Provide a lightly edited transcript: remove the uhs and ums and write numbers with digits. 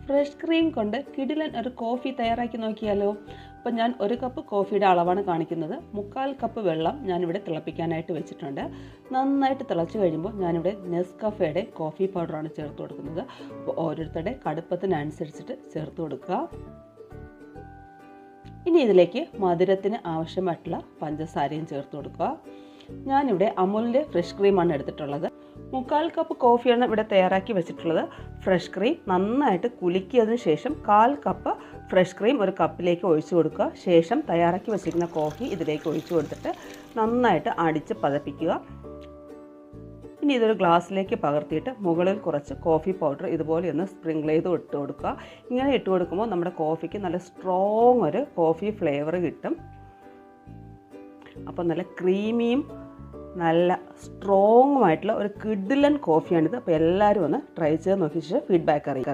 Fresh cream കൊണ്ട് കിടിലൻ ഒരു കോഫി തയ്യാറാക്കി നോക്കിയാലോ. അപ്പോൾ ഞാൻ 1 കപ്പ് കോഫിയുടെ അളവാണ് കാണിക്കുന്നത്. 3/4 കപ്പ് വെള്ളം ഞാനിവിടെ തിളപ്പിക്കാനായിട്ട് വെച്ചിട്ടുണ്ട്. നന്നായിട്ട് തിളച്ച് കഴിയുമ്പോൾ ഞാനിവിടെ നെസ്കഫേയുടെ കോഫി പൗഡറാണ് ചേർത്ത് കൊടുക്കുന്നത്. അപ്പോൾ ഓരോരുത്തരുടെ കടുപ്പത്തിനനുസരിച്ചിട്ട് ചേർത്ത് കൊടുക്കുക. ഇനി ഇതിലേക്ക് മധുരത്തിന് ആവശ്യമായിട്ടുള്ള പഞ്ചസാരയും ചേർത്ത് കൊടുക്കുക. ഞാനിവിടെ അമുലിൻ്റെ ഫ്രഷ് ക്രീമാണ് എടുത്തിട്ടുള്ളത്. 3/4 കപ്പ് കോഫിയാണ് ഇവിടെ തയ്യാറാക്കി വെച്ചിട്ടുള്ളത്. ഫ്രഷ് ക്രീം നന്നായിട്ട് കുലുക്കിയതിന് ശേഷം 1/4 കപ്പ് ഫ്രഷ് ക്രീം ഒരു കപ്പിലേക്ക് ഒഴിച്ചു കൊടുക്കുക. ശേഷം തയ്യാറാക്കി വെച്ചിരിക്കുന്ന കോഫി ഇതിലേക്ക് ഒഴിച്ചു കൊടുത്തിട്ട് നന്നായിട്ട് അടിച്ച് പതപ്പിക്കുക. ഇനി ഇതൊരു ഗ്ലാസ്സിലേക്ക് പകർത്തിയിട്ട് മുകളിൽ കുറച്ച് കോഫി പൗഡർ ഇതുപോലെ ഒന്ന് സ്പ്രിങ്കിൾ ചെയ്ത് ഇട്ട് കൊടുക്കുക. ഇങ്ങനെ ഇട്ട് കൊടുക്കുമ്പോൾ നമ്മുടെ കോഫിക്ക് നല്ല സ്ട്രോങ് ഒരു കോഫി ഫ്ലേവർ കിട്ടും. അപ്പോൾ നല്ല ക്രീമിയും നല്ല സ്ട്രോങ്ങുമായിട്ടുള്ള ഒരു കിഡിലൻ കോഫിയാണിത്. അപ്പോൾ എല്ലാവരും ഒന്ന് ട്രൈ ചെയ്ത് നോക്കിയിട്ട് ഫീഡ്ബാക്ക് അറിയിക്കുക.